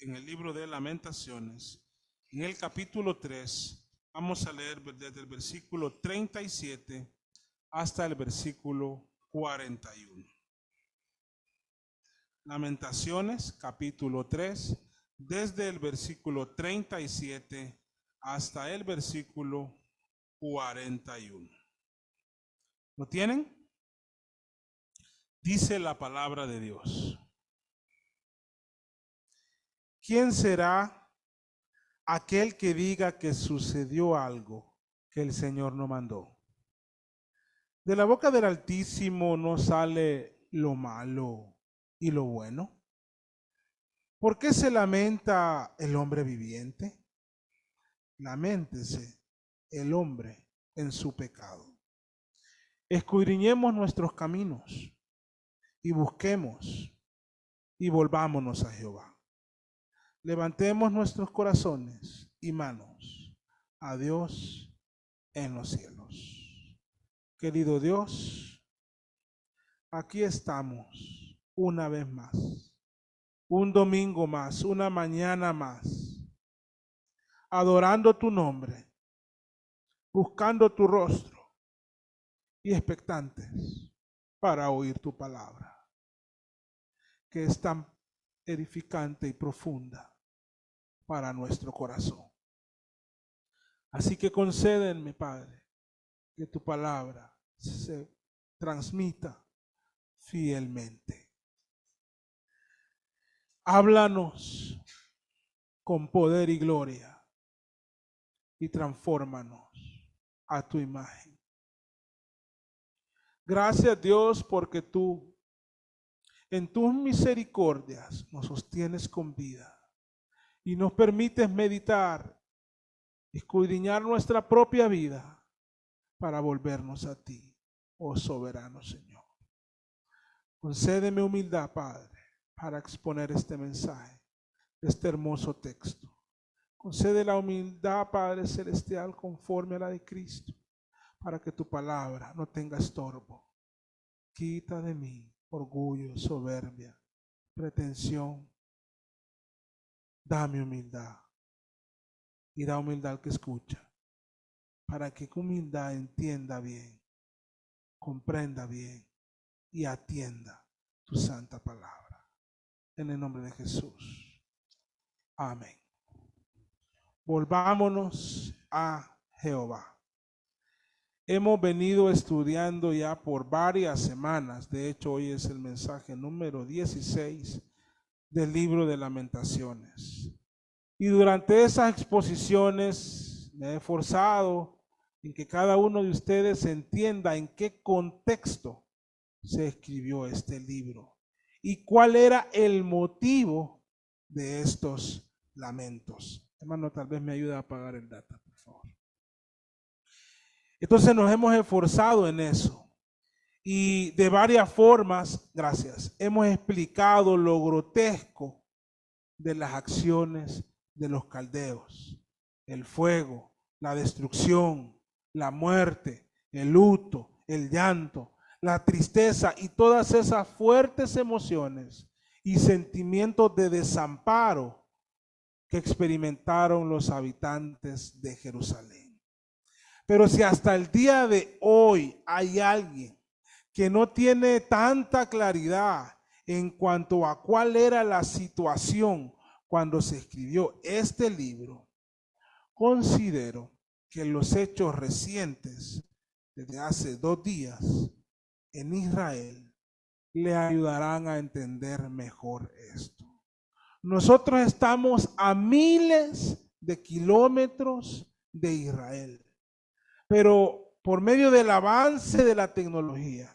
en el libro de Lamentaciones, en el capítulo 3, vamos a leer desde el versículo 37 hasta el versículo 41. Lamentaciones, capítulo 3, desde el versículo 37 hasta el versículo 41. ¿Lo tienen? Dice la palabra de Dios. ¿Quién será aquel que diga que sucedió algo que el Señor no mandó? De la boca del Altísimo no sale lo malo y lo bueno. ¿Por qué se lamenta el hombre viviente? Laméntese el hombre en su pecado. Escudriñemos nuestros caminos y busquemos y volvámonos a Jehová. Levantemos nuestros corazones y manos a Dios en los cielos. Querido Dios, aquí estamos una vez más, un domingo más, una mañana más, adorando tu nombre, buscando tu rostro y expectantes para oír tu palabra, que es tan edificante y profunda para nuestro corazón. Así que concédenme, Padre, que tu palabra se transmita fielmente. Háblanos con poder y gloria y transfórmanos a tu imagen. Gracias, Dios, porque tú en tus misericordias nos sostienes con vida y nos permites meditar, escudriñar nuestra propia vida para volvernos a ti, oh soberano Señor. Concédeme humildad, Padre, para exponer este mensaje, este hermoso texto. Concede la humildad, Padre Celestial, conforme a la de Cristo, para que tu palabra no tenga estorbo. Quita de mí orgullo, soberbia, pretensión. Dame humildad y da humildad al que escucha, para que con humildad entienda bien, comprenda bien y atienda tu santa palabra. En el nombre de Jesús. Amén. Volvámonos a Jehová. Hemos venido estudiando ya por varias semanas. De hecho, hoy es el mensaje número 16 del libro de Lamentaciones. Y durante esas exposiciones me he esforzado en que cada uno de ustedes entienda en qué contexto se escribió este libro y cuál era el motivo de estos lamentos. Hermano, tal vez me ayude a apagar el data, por favor. Entonces nos hemos esforzado en eso y de varias formas, gracias, hemos explicado lo grotesco de las acciones de los caldeos, el fuego, la destrucción, la muerte, el luto, el llanto, la tristeza y todas esas fuertes emociones y sentimientos de desamparo que experimentaron los habitantes de Jerusalén. Pero si hasta el día de hoy hay alguien que no tiene tanta claridad en cuanto a cuál era la situación cuando se escribió este libro, considero que los hechos recientes, desde hace 2 días, en Israel, le ayudarán a entender mejor esto. Nosotros estamos a miles de kilómetros de Israel, pero por medio del avance de la tecnología,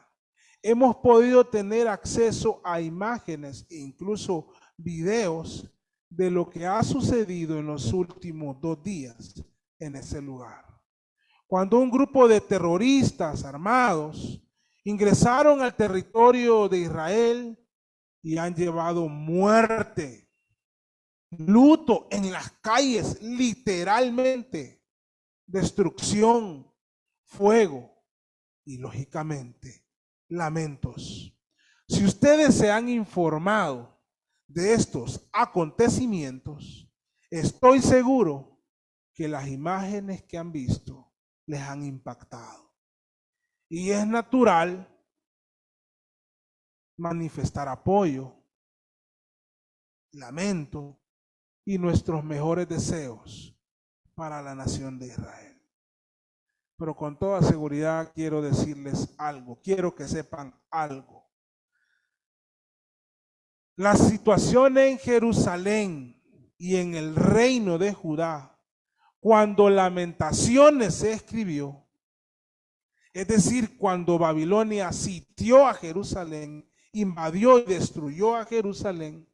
hemos podido tener acceso a imágenes e incluso videos de lo que ha sucedido en los últimos 2 días en ese lugar. Cuando un grupo de terroristas armados ingresaron al territorio de Israel y han llevado muerte, luto en las calles, literalmente, destrucción, fuego y lógicamente lamentos. Si ustedes se han informado de estos acontecimientos, estoy seguro que las imágenes que han visto les han impactado. Y es natural manifestar apoyo, lamento y nuestros mejores deseos para la nación de Israel. Pero con toda seguridad quiero decirles algo, quiero que sepan algo. La situación en Jerusalén y en el reino de Judá, cuando Lamentaciones se escribió, es decir, cuando Babilonia sitió a Jerusalén, invadió y destruyó a Jerusalén,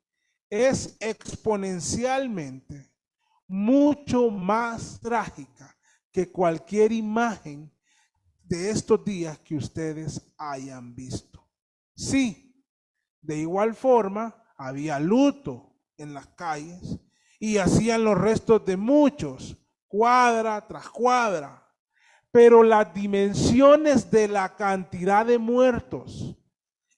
es exponencialmente mucho más trágica que cualquier imagen de estos días que ustedes hayan visto. Sí, de igual forma había luto en las calles y hacían los restos de muchos, cuadra tras cuadra, pero las dimensiones de la cantidad de muertos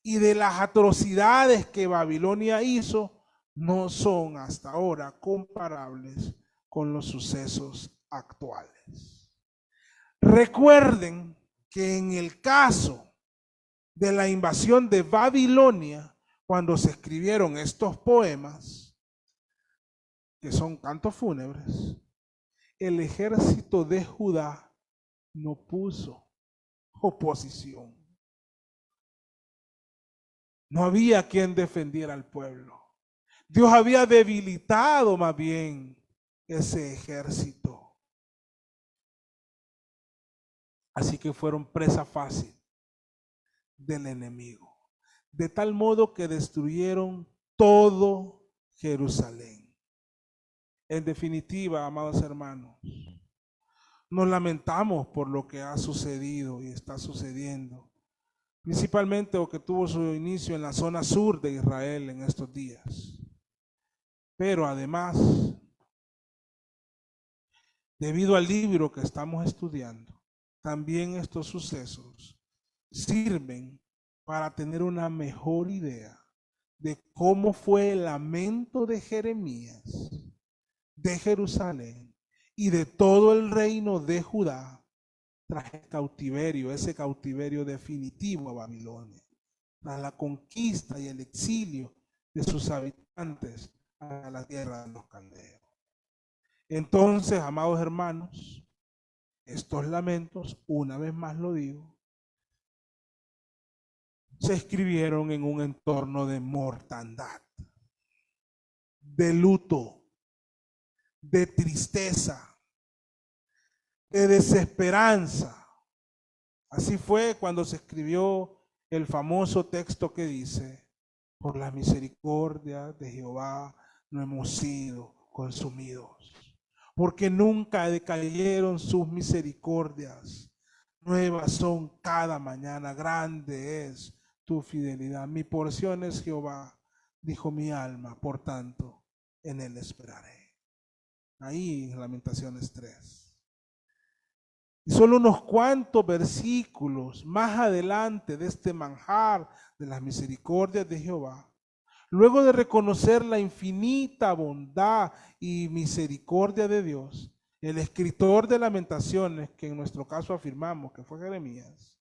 y de las atrocidades que Babilonia hizo no son hasta ahora comparables con los sucesos actuales. Recuerden que en el caso de la invasión de Babilonia, cuando se escribieron estos poemas, que son cantos fúnebres, el ejército de Judá no puso oposición. No había quien defendiera al pueblo. Dios había debilitado más bien ese ejército. Así que fueron presa fácil del enemigo. De tal modo que destruyeron todo Jerusalén. En definitiva, amados hermanos, nos lamentamos por lo que ha sucedido y está sucediendo, principalmente lo que tuvo su inicio en la zona sur de Israel en estos días. Pero además, debido al libro que estamos estudiando, también estos sucesos sirven para tener una mejor idea de cómo fue el lamento de Jeremías, de Jerusalén y de todo el reino de Judá tras el cautiverio, ese cautiverio definitivo a Babilonia, tras la conquista y el exilio de sus habitantes a la tierra de los caldeos. Entonces, amados hermanos, estos lamentos, una vez más lo digo, se escribieron en un entorno de mortandad, de luto, de tristeza, de desesperanza. Así fue cuando se escribió el famoso texto que dice: por la misericordia de Jehová no hemos sido consumidos, porque nunca decayeron sus misericordias. Nuevas son cada mañana, grande es tu fidelidad. Mi porción es Jehová, dijo mi alma, por tanto, en él esperaré. Ahí en Lamentaciones 3. Y solo unos cuantos versículos más adelante de este manjar de las misericordias de Jehová, luego de reconocer la infinita bondad y misericordia de Dios, el escritor de Lamentaciones, que en nuestro caso afirmamos que fue Jeremías,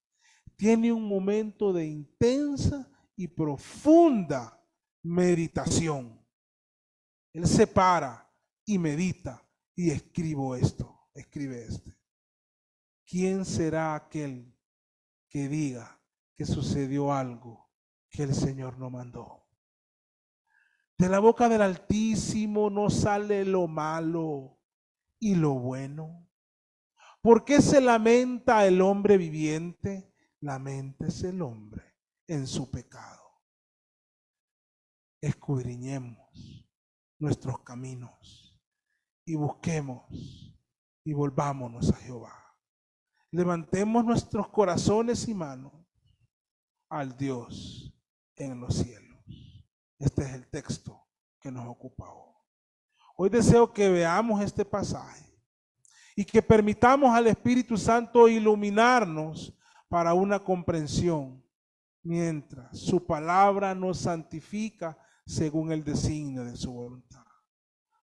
tiene un momento de intensa y profunda meditación. Él se para y medita y escribe esto. ¿Quién será aquel que diga que sucedió algo que el Señor no mandó? De la boca del Altísimo no sale lo malo y lo bueno. ¿Por qué se lamenta el hombre viviente? Laméntese el hombre en su pecado. Escudriñemos nuestros caminos y busquemos y volvámonos a Jehová. Levantemos nuestros corazones y manos al Dios en los cielos. Este es el texto que nos ocupa hoy. Hoy deseo que veamos este pasaje y que permitamos al Espíritu Santo iluminarnos para una comprensión, mientras su palabra nos santifica según el designio de su voluntad.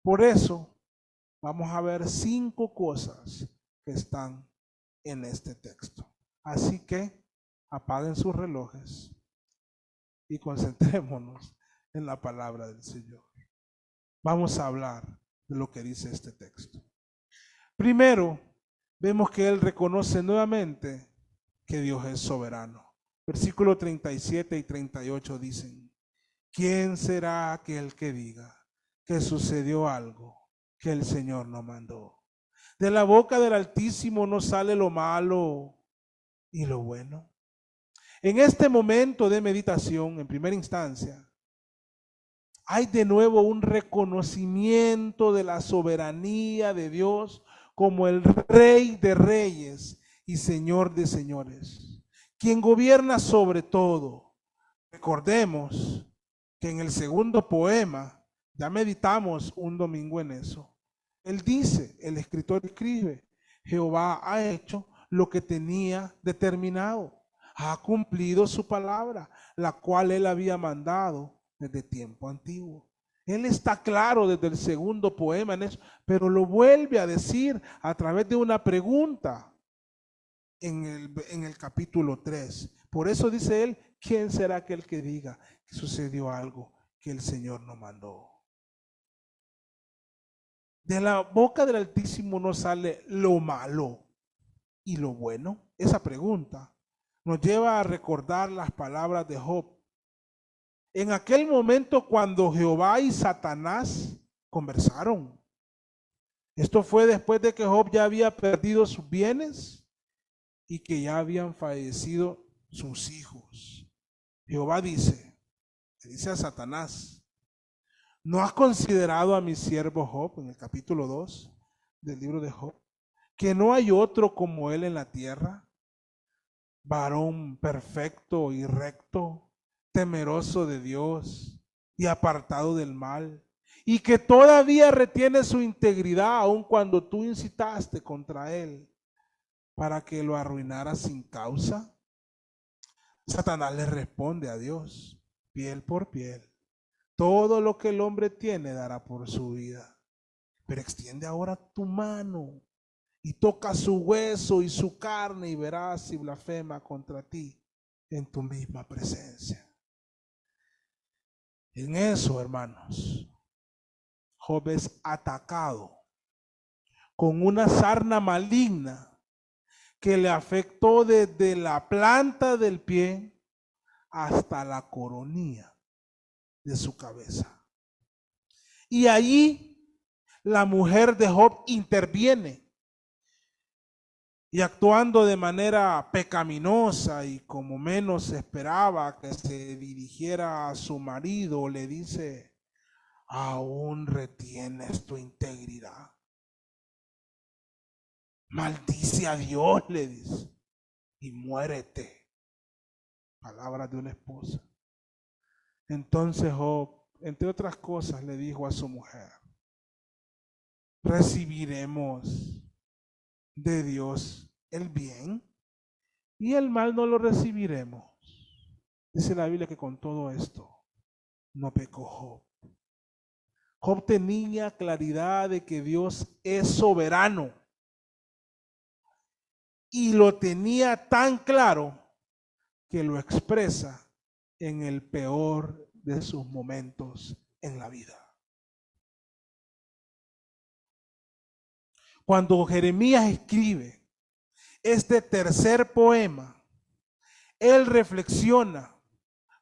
Por eso, vamos a ver 5 cosas que están en este texto. Así que apaguen sus relojes y concentrémonos en la palabra del Señor. Vamos a hablar de lo que dice este texto. Primero, vemos que él reconoce nuevamente que Dios es soberano. Versículos 37 y 38 dicen: ¿quién será aquel que diga que sucedió algo que el Señor no mandó? De la boca del Altísimo no sale lo malo y lo bueno. En este momento de meditación, en primera instancia, hay de nuevo un reconocimiento de la soberanía de Dios como el Rey de reyes y Señor de señores, quien gobierna sobre todo. Recordemos que en el segundo poema, ya meditamos un domingo en eso, él dice, el escritor escribe: Jehová ha hecho lo que tenía determinado, ha cumplido su palabra, la cual él había mandado desde tiempo antiguo. Él está claro desde el segundo poema en eso, pero lo vuelve a decir a través de una pregunta en el capítulo 3. Por eso dice él: ¿quién será aquel que diga que sucedió algo que el Señor no mandó? De la boca del Altísimo no sale lo malo y lo bueno. Esa pregunta nos lleva a recordar las palabras de Job. En aquel momento cuando Jehová y Satanás conversaron. Esto fue después de que Job ya había perdido sus bienes y que ya habían fallecido sus hijos. Jehová dice a Satanás: ¿no has considerado a mi siervo Job? En el capítulo 2 del libro de Job, que no hay otro como él en la tierra, varón perfecto y recto, temeroso de Dios y apartado del mal, y que todavía retiene su integridad aun cuando tú incitaste contra él para que lo arruinara sin causa. Satanás le responde a Dios: piel por piel, todo lo que el hombre tiene dará por su vida, pero extiende ahora tu mano y toca su hueso y su carne y verás si blasfema contra ti en tu misma presencia. En eso, hermanos, Job es atacado con una sarna maligna que le afectó desde la planta del pie hasta la coronilla de su cabeza. Y allí la mujer de Job interviene y, actuando de manera pecaminosa y como menos se esperaba que se dirigiera a su marido, le dice: aún retienes tu integridad. Maldice a Dios, le dice, y muérete. Palabras de una esposa. Entonces Job, entre otras cosas, le dijo a su mujer: recibiremos de Dios el bien y el mal no lo recibiremos. Dice la Biblia que con todo esto no pecó Job. Job tenía claridad de que Dios es soberano y lo tenía tan claro que lo expresa en el peor de sus momentos en la vida. Cuando Jeremías escribe este tercer poema, él reflexiona,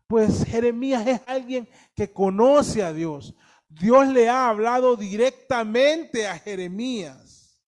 pues Jeremías es alguien que conoce a Dios. Dios le ha hablado directamente a Jeremías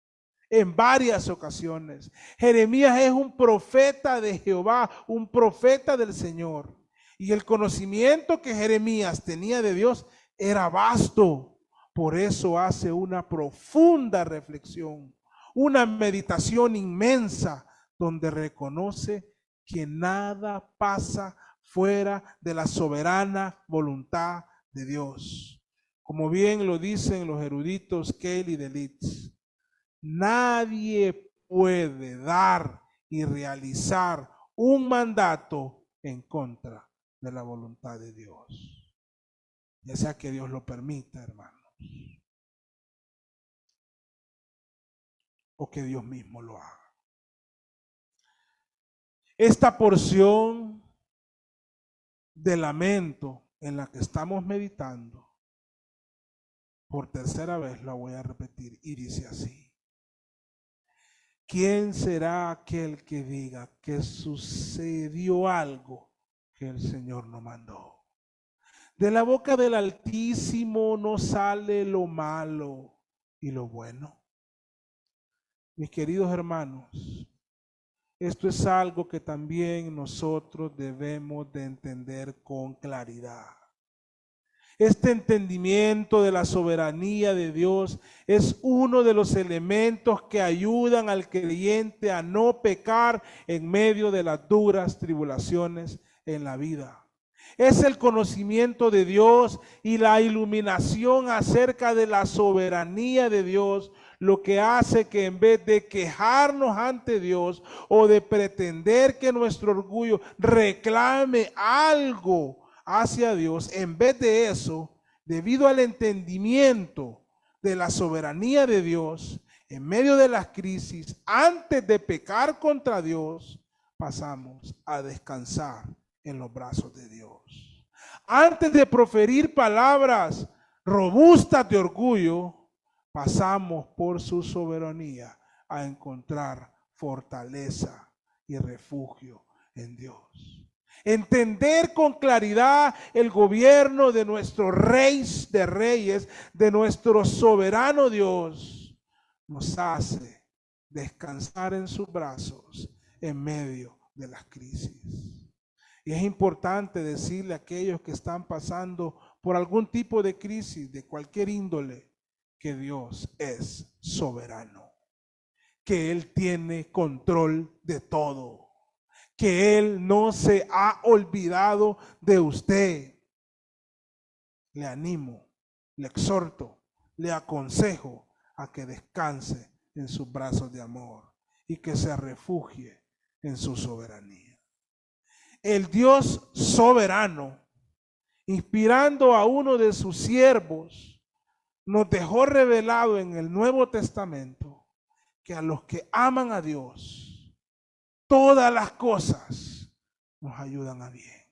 en varias ocasiones. Jeremías es un profeta de Jehová, un profeta del Señor. Y el conocimiento que Jeremías tenía de Dios era vasto. Por eso hace una profunda reflexión, una meditación inmensa, donde reconoce que nada pasa fuera de la soberana voluntad de Dios. Como bien lo dicen los eruditos Kelly de Litz, nadie puede dar y realizar un mandato en contra de la voluntad de Dios. ya sea que Dios lo permita, hermano, o que Dios mismo lo haga. Esta porción de lamento en la que estamos meditando, por tercera vez la voy a repetir y dice así: ¿quién será aquel que diga que sucedió algo que el Señor no mandó? De la boca del Altísimo no sale lo malo y lo bueno. Mis queridos hermanos, esto es algo que también nosotros debemos de entender con claridad. Este entendimiento de la soberanía de Dios es uno de los elementos que ayudan al creyente a no pecar en medio de las duras tribulaciones en la vida. Es el conocimiento de Dios y la iluminación acerca de la soberanía de Dios lo que hace que en vez de quejarnos ante Dios o de pretender que nuestro orgullo reclame algo hacia Dios, en vez de eso, debido al entendimiento de la soberanía de Dios, en medio de las crisis, antes de pecar contra Dios, pasamos a descansar en los brazos de Dios. Antes de proferir palabras robustas de orgullo, pasamos por su soberanía a encontrar fortaleza y refugio en Dios. Entender con claridad el gobierno de nuestro Rey de Reyes, de nuestro soberano Dios, nos hace descansar en sus brazos en medio de las crisis. Y es importante decirle a aquellos que están pasando por algún tipo de crisis de cualquier índole, que Dios es soberano, que Él tiene control de todo, que Él no se ha olvidado de usted. Le animo, le exhorto, le aconsejo a que descanse en sus brazos de amor y que se refugie en su soberanía. El Dios soberano, inspirando a uno de sus siervos, nos dejó revelado en el Nuevo Testamento que a los que aman a Dios, todas las cosas nos ayudan a bien.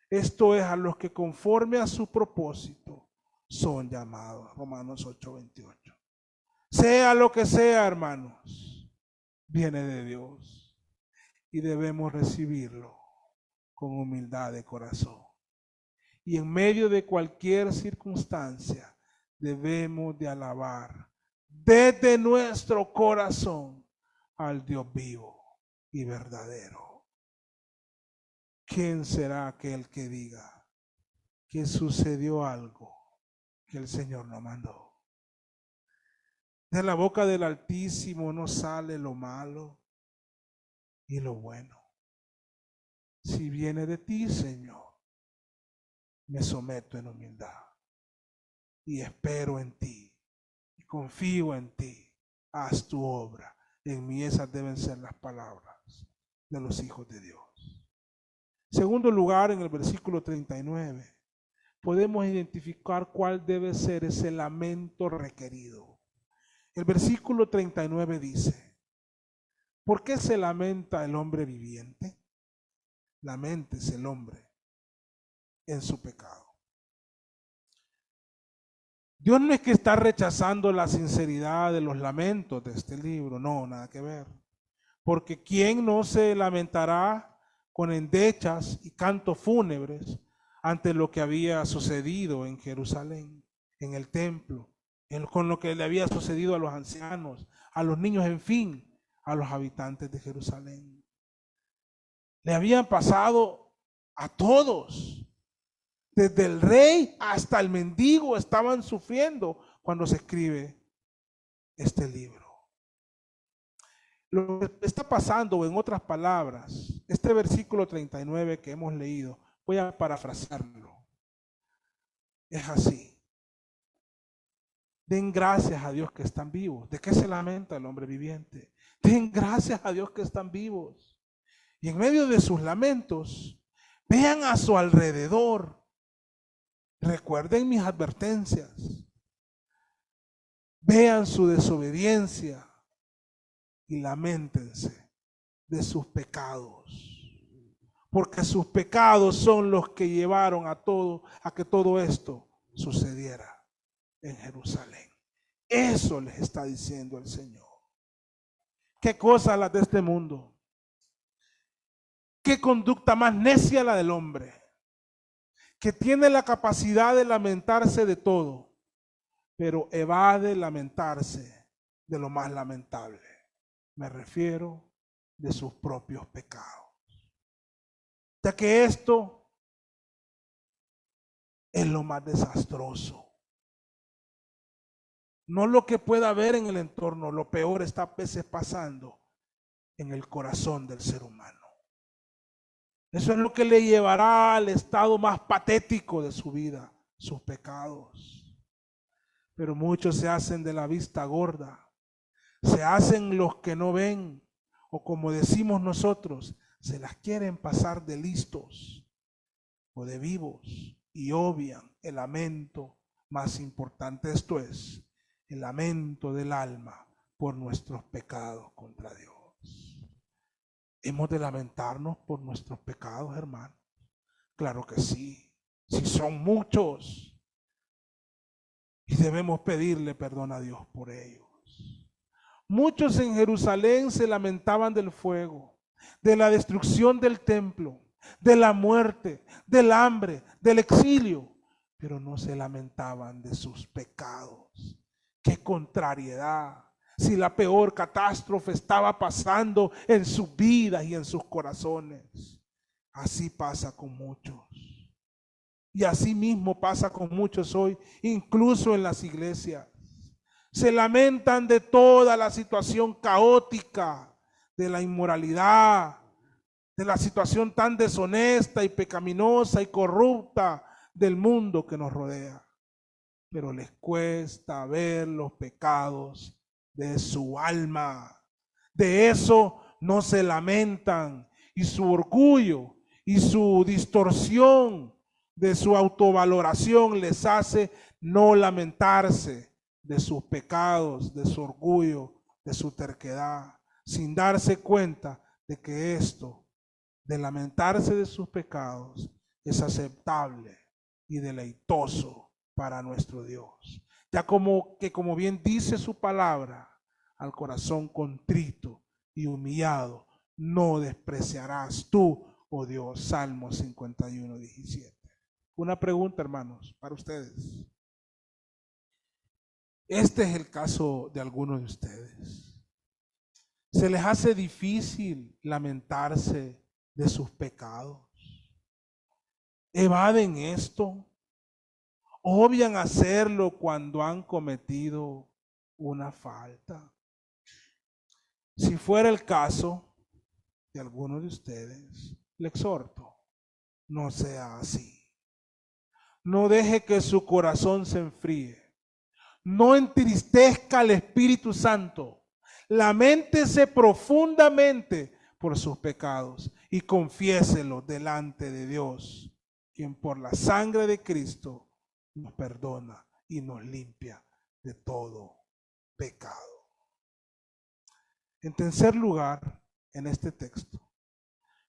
Esto es a los que conforme a su propósito son llamados. Romanos 8:28. Sea lo que sea, hermanos, viene de Dios y debemos recibirlo con humildad de corazón. Y en medio de cualquier circunstancia, debemos de alabar desde nuestro corazón al Dios vivo y verdadero. ¿Quién será aquel que diga que sucedió algo que el Señor no mandó? De la boca del Altísimo no sale lo malo y lo bueno. Si viene de ti, Señor, me someto en humildad y espero en ti. Confío en ti, haz tu obra. En mí esas deben ser las palabras de los hijos de Dios. Segundo lugar, en el versículo 39, podemos identificar cuál debe ser ese lamento requerido. El versículo 39 dice: ¿por qué se lamenta el hombre viviente? Laméntese el hombre en su pecado. Dios no es que está rechazando la sinceridad de los lamentos de este libro, no, nada que ver. Porque ¿quién no se lamentará con endechas y cantos fúnebres ante lo que había sucedido en Jerusalén, en el templo, con lo que le había sucedido a los ancianos, a los niños, en fin, a los habitantes de Jerusalén? Le habían pasado a todos. Desde el rey hasta el mendigo estaban sufriendo cuando se escribe este libro. Lo que está pasando, en otras palabras, este versículo 39 que hemos leído, voy a parafrasearlo. Es así: den gracias a Dios que están vivos. ¿De qué se lamenta el hombre viviente? Den gracias a Dios que están vivos. Y en medio de sus lamentos, vean a su alrededor Recuerden mis advertencias. Vean su desobediencia y lamentense de sus pecados. Porque sus pecados son los que llevaron a que todo esto sucediera en Jerusalén. Eso les está diciendo el Señor. ¿Qué cosas las de este mundo? ¿Qué conducta más necia la del hombre? Que tiene la capacidad de lamentarse de todo, pero evade lamentarse de lo más lamentable. Me refiero de sus propios pecados. Ya que esto es lo más desastroso. No lo que pueda haber en el entorno, lo peor está a veces pasando en el corazón del ser humano. Eso es lo que le llevará al estado más patético de su vida, sus pecados. Pero muchos se hacen de la vista gorda, se hacen los que no ven, o como decimos nosotros, se las quieren pasar de listos o de vivos y obvian el lamento más importante, esto es, el lamento del alma por nuestros pecados contra Dios. ¿Hemos de lamentarnos por nuestros pecados, hermanos? Claro que sí, si son muchos. Y debemos pedirle perdón a Dios por ellos. Muchos en Jerusalén se lamentaban del fuego, de la destrucción del templo, de la muerte, del hambre, del exilio, pero no se lamentaban de sus pecados. ¡Qué contrariedad! Si la peor catástrofe estaba pasando en sus vidas y en sus corazones. Así pasa con muchos. Y así mismo pasa con muchos hoy, incluso en las iglesias. Se lamentan de toda la situación caótica, de la inmoralidad, de la situación tan deshonesta y pecaminosa y corrupta del mundo que nos rodea. Pero les cuesta ver los pecados de su alma. De eso no se lamentan. Y su orgullo y su distorsión de su autovaloración les hace no lamentarse de sus pecados, de su orgullo, de su terquedad, sin darse cuenta de que esto, de lamentarse de sus pecados, es aceptable y deleitoso para nuestro Dios. Ya como bien dice su palabra, al corazón contrito y humillado no despreciarás tú, oh Dios. Salmo 51, 17. Una pregunta, hermanos, para ustedes. Este es el caso de algunos de ustedes. ¿Se les hace difícil lamentarse de sus pecados? ¿Evaden esto? ¿Obvian hacerlo cuando han cometido una falta? Si fuera el caso de algunos de ustedes, le exhorto, no sea así. No deje que su corazón se enfríe. No entristezca al Espíritu Santo. Laméntese profundamente por sus pecados y confiéselo delante de Dios, quien por la sangre de Cristo nos perdona y nos limpia de todo pecado. En tercer lugar, en este texto,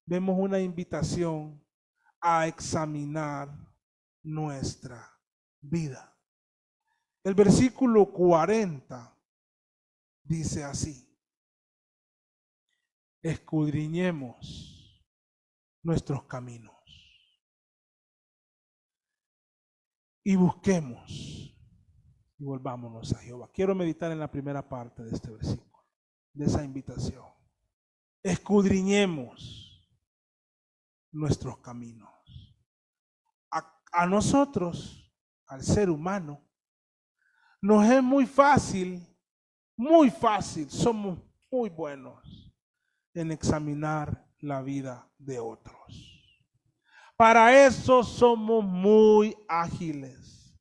vemos una invitación a examinar nuestra vida. El versículo 40 dice así: escudriñemos nuestros caminos y busquemos y volvámonos a Jehová. Quiero meditar en la primera parte de este versículo, de esa invitación. Escudriñemos nuestros caminos. A nosotros, al ser humano, nos es muy fácil, somos muy buenos en examinar la vida de otros. Para eso somos muy ágiles.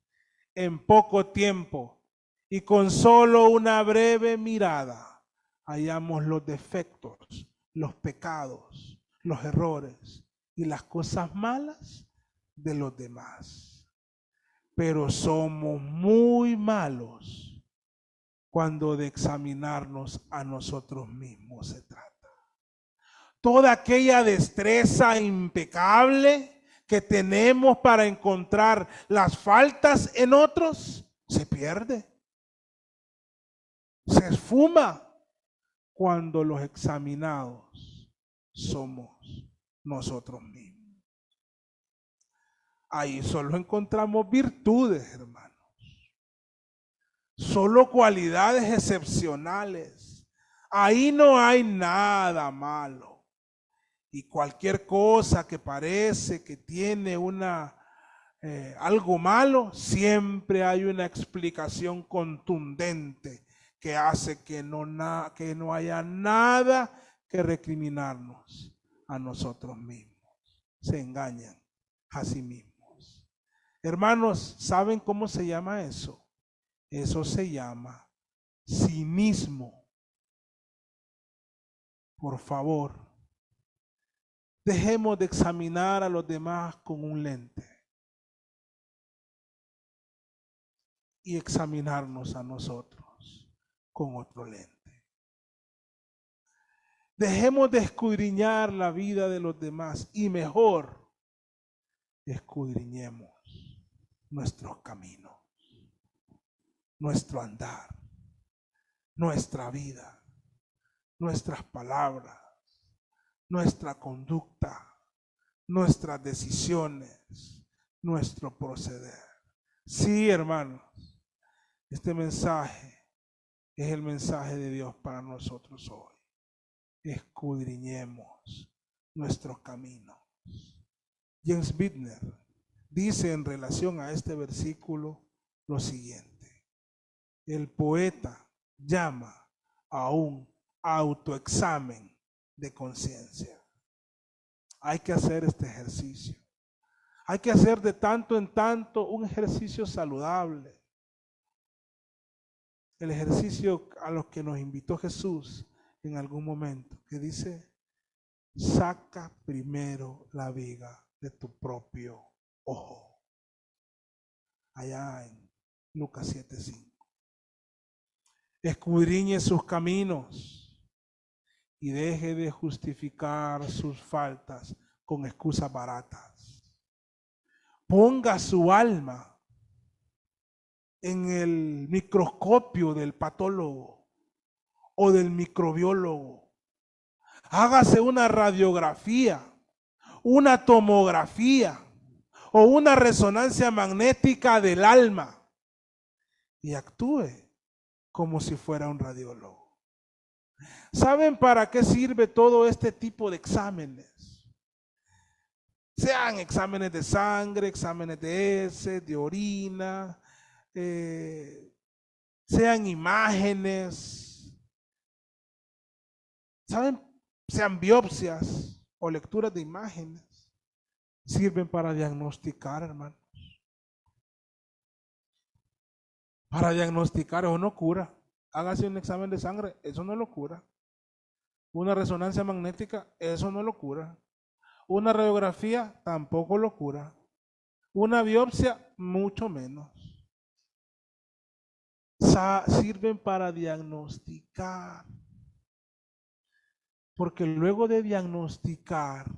En poco tiempo y con solo una breve mirada hallamos los defectos, los pecados, los errores y las cosas malas de los demás. pero somos muy malos cuando de examinarnos a nosotros mismos se trata. Toda aquella destreza impecable que tenemos para encontrar las faltas en otros se pierde, se esfuma cuando los examinados somos nosotros mismos. Ahí solo encontramos virtudes, hermanos. Solo cualidades excepcionales. Ahí no hay nada malo. Y cualquier cosa que parece que tiene algo malo, siempre hay una explicación contundente que hace que no haya nada que recriminarnos a nosotros mismos. Se engañan a sí mismos. Hermanos, ¿saben cómo se llama eso? Eso se llama cinismo. Por favor, dejemos de examinar a los demás con un lente y examinarnos a nosotros con otro lente. Dejemos de escudriñar la vida de los demás y mejor escudriñemos nuestros caminos, nuestro andar, nuestra vida, nuestras palabras, nuestra conducta, nuestras decisiones, nuestro proceder. Sí, hermanos, este mensaje es el mensaje de Dios para nosotros hoy. Escudriñemos nuestros caminos. James Bittner dice en relación a este versículo lo siguiente: el poeta llama a un autoexamen de conciencia. Hay que hacer este ejercicio. Hay que hacer de tanto en tanto un ejercicio saludable. El ejercicio a los que nos invitó Jesús en algún momento, que dice: saca primero la viga de tu propio ojo. Allá en Lucas 7:5. Escudriñe sus caminos y deje de justificar sus faltas con excusas baratas. Ponga su alma en el microscopio del patólogo o del microbiólogo. Hágase una radiografía, una tomografía o una resonancia magnética del alma y actúe como si fuera un radiólogo. ¿Saben para qué sirve todo este tipo de exámenes? Sean exámenes de sangre, exámenes de heces, de orina, sean imágenes, ¿saben? Sean biopsias o lecturas de imágenes. Sirven para diagnosticar, hermanos. Para diagnosticar, eso no cura. Hágase un examen de sangre, eso no lo cura. Una resonancia magnética, eso no lo cura. Una radiografía, tampoco lo cura. Una biopsia, mucho menos. Sirven para diagnosticar. Porque luego de diagnosticar,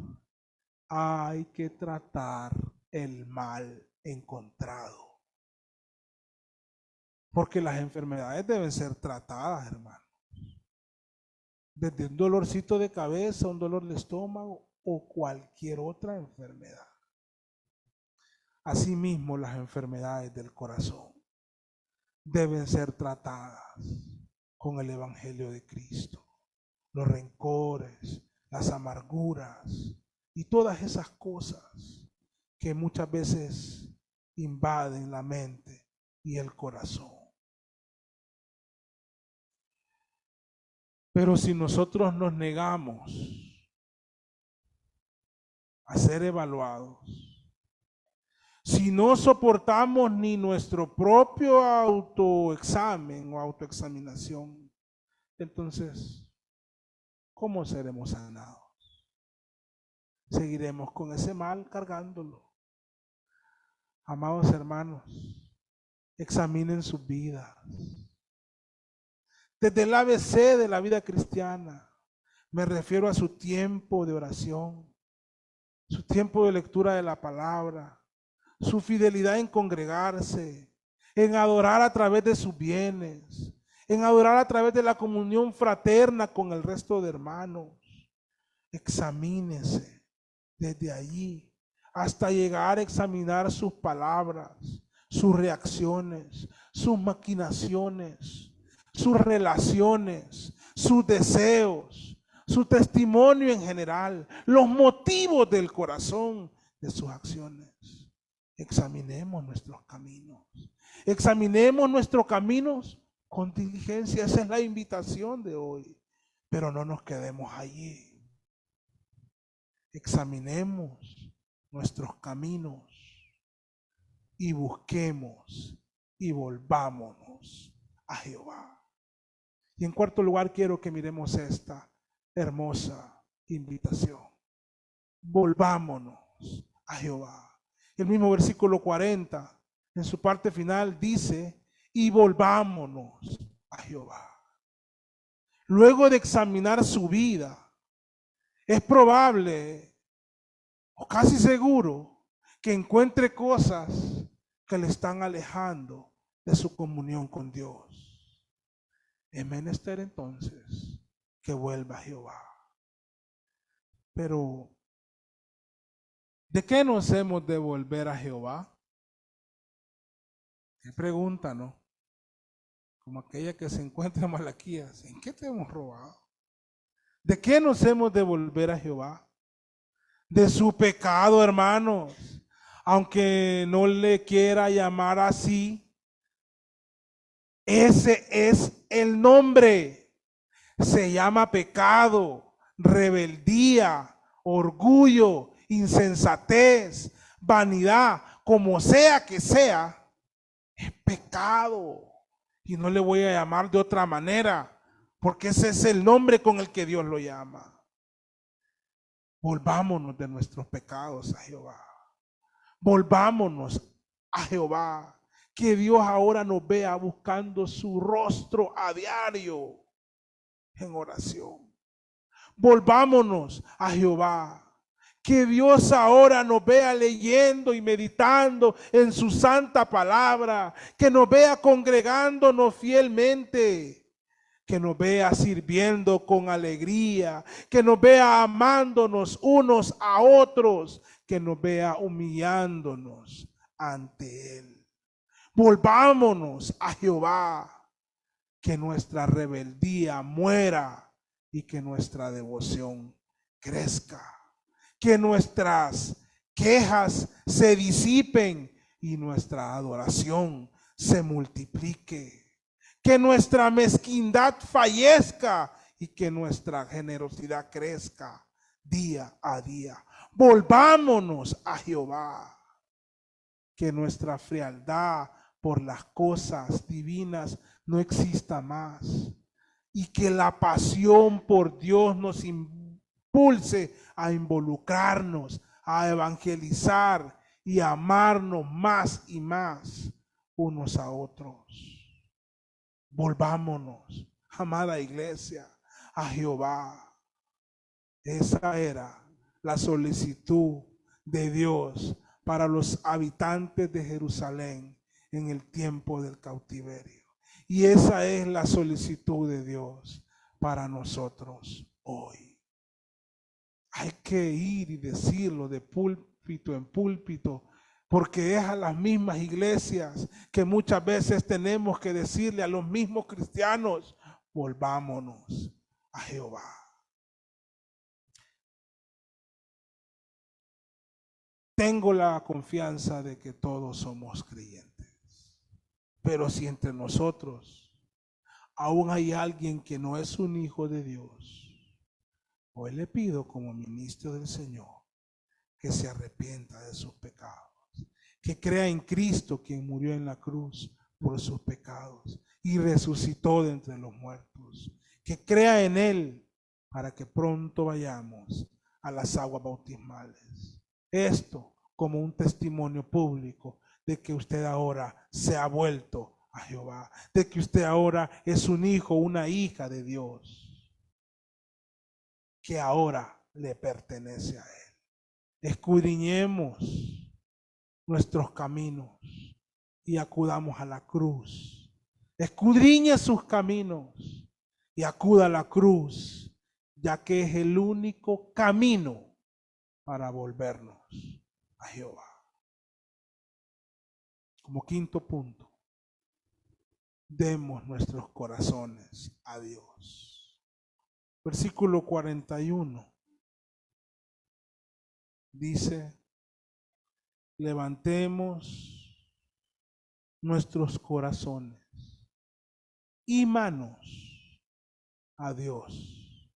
hay que tratar el mal encontrado. Porque las enfermedades deben ser tratadas, hermano. Desde un dolorcito de cabeza, un dolor de estómago o cualquier otra enfermedad. Asimismo, las enfermedades del corazón deben ser tratadas con el Evangelio de Cristo. Los rencores, las amarguras y todas esas cosas que muchas veces invaden la mente y el corazón. Pero si nosotros nos negamos a ser evaluados, si no soportamos ni nuestro propio autoexamen o autoexaminación, entonces, ¿cómo seremos sanados? Seguiremos con ese mal cargándolo. Amados hermanos, examinen sus vidas. Desde el ABC de la vida cristiana, me refiero a su tiempo de oración, su tiempo de lectura de la palabra, su fidelidad en congregarse, en adorar a través de sus bienes, en adorar a través de la comunión fraterna con el resto de hermanos. Examínese desde allí hasta llegar a examinar sus palabras, sus reacciones, sus maquinaciones, sus relaciones, sus deseos, su testimonio en general, los motivos del corazón de sus acciones. Examinemos nuestros caminos. Examinemos nuestros caminos con diligencia. Esa es la invitación de hoy. Pero no nos quedemos allí. Examinemos nuestros caminos y busquemos y volvámonos a Jehová. Y en cuarto lugar, quiero que miremos esta hermosa invitación. Volvámonos a Jehová. El mismo versículo 40, en su parte final, dice, y volvámonos a Jehová. Luego de examinar su vida, es probable o casi seguro que encuentre cosas que le están alejando de su comunión con Dios. Es menester entonces que vuelva a Jehová. Pero, ¿de qué nos hemos de volver a Jehová? Qué pregunta, ¿no? Como aquella que se encuentra en Malaquías. ¿En qué te hemos robado? ¿De qué nos hemos de volver a Jehová? De su pecado, hermanos. Aunque no le quiera llamar así, ese es el nombre. Se llama pecado, rebeldía, orgullo, insensatez, vanidad, como sea que sea, es pecado. Y no le voy a llamar de otra manera, porque ese es el nombre con el que Dios lo llama. Volvámonos de nuestros pecados a Jehová. Volvámonos a Jehová. Que Dios ahora nos vea buscando su rostro a diario en oración. Volvámonos a Jehová. Que Dios ahora nos vea leyendo y meditando en su santa palabra. Que nos vea congregándonos fielmente. Que nos vea sirviendo con alegría. Que nos vea amándonos unos a otros. Que nos vea humillándonos ante Él. Volvámonos a Jehová. Que nuestra rebeldía muera y que nuestra devoción crezca. Que nuestras quejas se disipen y nuestra adoración se multiplique. Que nuestra mezquindad fallezca y que nuestra generosidad crezca día a día. Volvámonos a Jehová. Que nuestra frialdad por las cosas divinas no exista más. Y que la pasión por Dios nos impulse a involucrarnos, a evangelizar y a amarnos más y más unos a otros. Volvámonos, amada iglesia, a Jehová. Esa era la solicitud de Dios para los habitantes de Jerusalén en el tiempo del cautiverio. Y esa es la solicitud de Dios para nosotros hoy. Hay que ir y decirlo de púlpito en púlpito, porque es a las mismas iglesias que muchas veces tenemos que decirle a los mismos cristianos, volvámonos a Jehová. Tengo la confianza de que todos somos creyentes, pero si entre nosotros aún hay alguien que no es un hijo de Dios, hoy le pido como ministro del Señor que se arrepienta de sus pecados, que crea en Cristo quien murió en la cruz por sus pecados y resucitó de entre los muertos, que crea en Él para que pronto vayamos a las aguas bautismales. Esto como un testimonio público de que usted ahora se ha vuelto a Jehová, de que usted ahora es un hijo, una hija de Dios, que ahora le pertenece a Él. Escudriñemos nuestros caminos y acudamos a la cruz. Escudriñe sus caminos y acuda a la cruz, ya que es el único camino para volvernos a Jehová. Como quinto punto, demos nuestros corazones a Dios. Versículo 41 dice: levantemos nuestros corazones y manos a Dios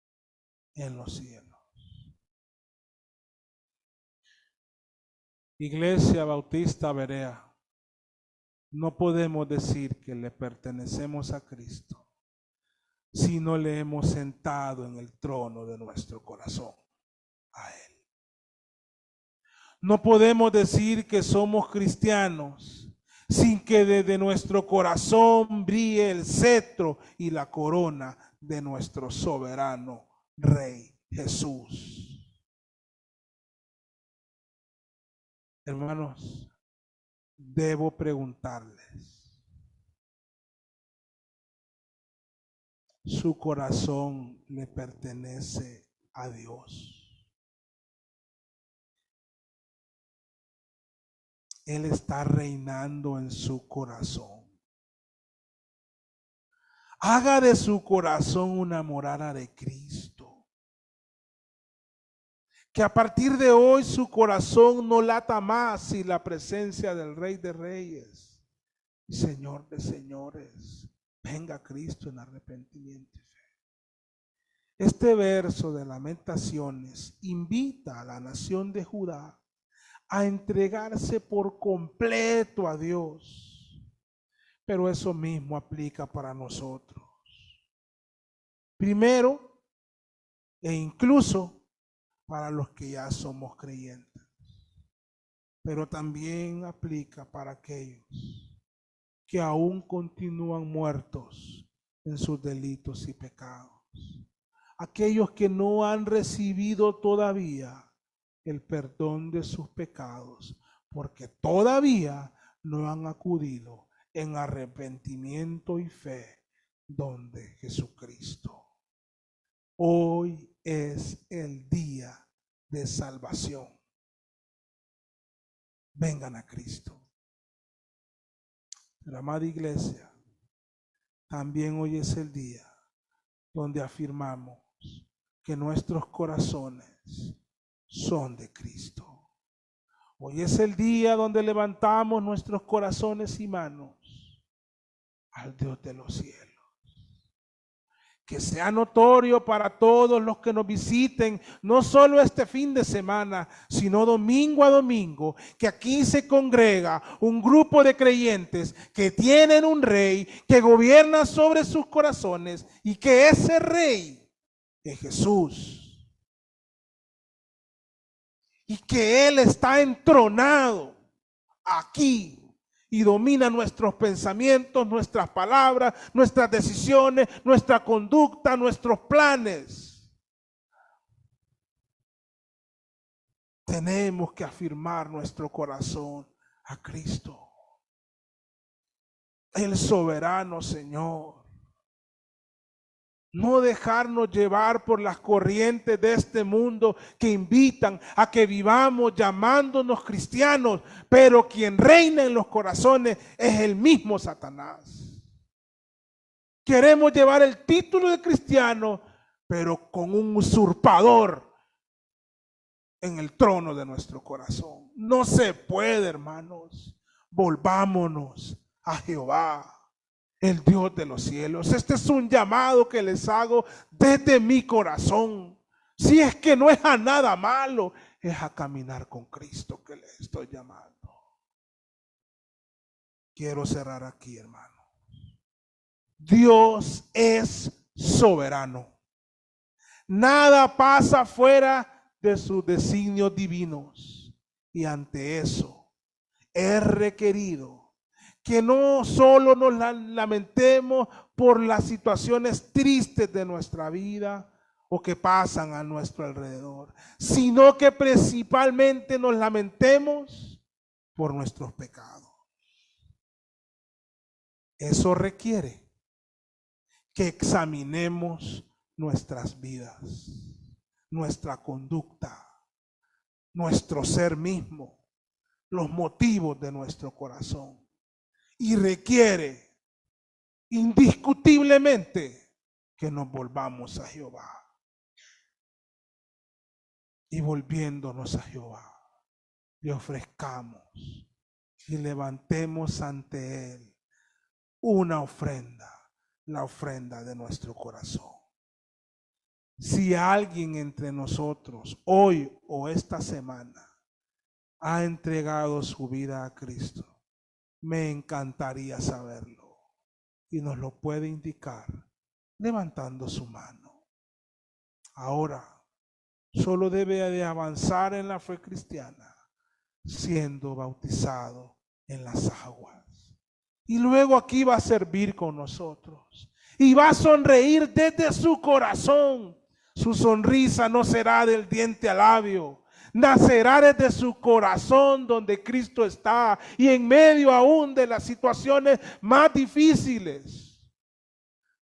en los cielos. Iglesia Bautista Berea, no podemos decir que le pertenecemos a Cristo si no le hemos sentado en el trono de nuestro corazón a Él. No podemos decir que somos cristianos sin que desde nuestro corazón brille el cetro y la corona de nuestro soberano Rey Jesús. Hermanos, debo preguntarles, ¿su corazón le pertenece a Dios? Él está reinando en su corazón. Haga de su corazón una morada de Cristo. Que a partir de hoy su corazón no lata más sin la presencia del Rey de Reyes y Señor de Señores. Venga Cristo en arrepentimiento y fe. Este verso de Lamentaciones invita a la nación de Judá a entregarse por completo a Dios. Pero eso mismo aplica para nosotros. Primero, e incluso para los que ya somos creyentes. Pero también aplica para aquellos que aún continúan muertos en sus delitos y pecados. Aquellos que no han recibido todavía el perdón de sus pecados, porque todavía no han acudido en arrepentimiento y fe donde Jesucristo. Hoy es el día de salvación. Vengan a Cristo. Pero amada iglesia, también hoy es el día donde afirmamos que nuestros corazones son de Cristo. Hoy es el día donde levantamos nuestros corazones y manos al Dios de los cielos. Que sea notorio para todos los que nos visiten, no solo este fin de semana, sino domingo a domingo, que aquí se congrega un grupo de creyentes que tienen un rey que gobierna sobre sus corazones y que ese rey es Jesús. Y que Él está entronado aquí y domina nuestros pensamientos, nuestras palabras, nuestras decisiones, nuestra conducta, nuestros planes. Tenemos que afirmar nuestro corazón a Cristo, el soberano Señor. No dejarnos llevar por las corrientes de este mundo que invitan a que vivamos llamándonos cristianos, pero quien reina en los corazones es el mismo Satanás. Queremos llevar el título de cristiano, pero con un usurpador en el trono de nuestro corazón. No se puede, hermanos. Volvámonos a Jehová, el Dios de los cielos. Este es un llamado que les hago desde mi corazón. Si es que no es a nada malo, es a caminar con Cristo que les estoy llamando. Quiero cerrar aquí, hermano. Dios es soberano. Nada pasa fuera de sus designios divinos. Y ante eso, es requerido que no solo nos lamentemos por las situaciones tristes de nuestra vida o que pasan a nuestro alrededor, sino que principalmente nos lamentemos por nuestros pecados. Eso requiere que examinemos nuestras vidas, nuestra conducta, nuestro ser mismo, los motivos de nuestro corazón. Y requiere indiscutiblemente que nos volvamos a Jehová. Y volviéndonos a Jehová, le ofrezcamos y levantemos ante Él una ofrenda, la ofrenda de nuestro corazón. Si alguien entre nosotros hoy o esta semana ha entregado su vida a Cristo, me encantaría saberlo y nos lo puede indicar levantando su mano. Ahora, solo debe de avanzar en la fe cristiana siendo bautizado en las aguas. Y luego aquí va a servir con nosotros y va a sonreír desde su corazón. Su sonrisa no será del diente al labio, nacerá desde su corazón donde Cristo está y en medio aún de las situaciones más difíciles.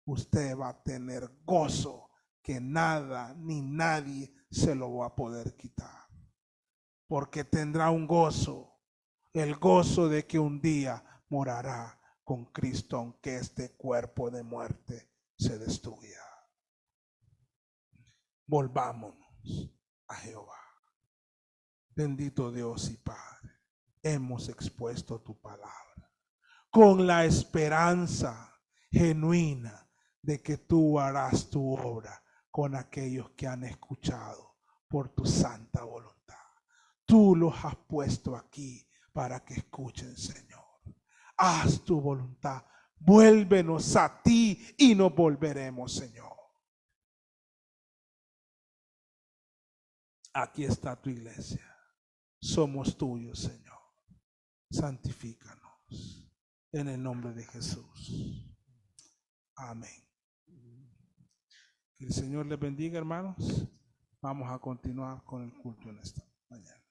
Usted va a tener gozo que nada ni nadie se lo va a poder quitar. Porque tendrá un gozo, el gozo de que un día morará con Cristo, aunque este cuerpo de muerte se destruya. Volvámonos a Jehová. Bendito Dios y Padre, hemos expuesto tu palabra con la esperanza genuina de que tú harás tu obra con aquellos que han escuchado por tu santa voluntad. Tú los has puesto aquí para que escuchen, Señor. Haz tu voluntad. Vuélvenos a ti y nos volveremos, Señor. Aquí está tu iglesia. Somos tuyos, Señor. Santifícanos. En el nombre de Jesús. Amén. Que el Señor les bendiga, hermanos. Vamos a continuar con el culto en esta mañana.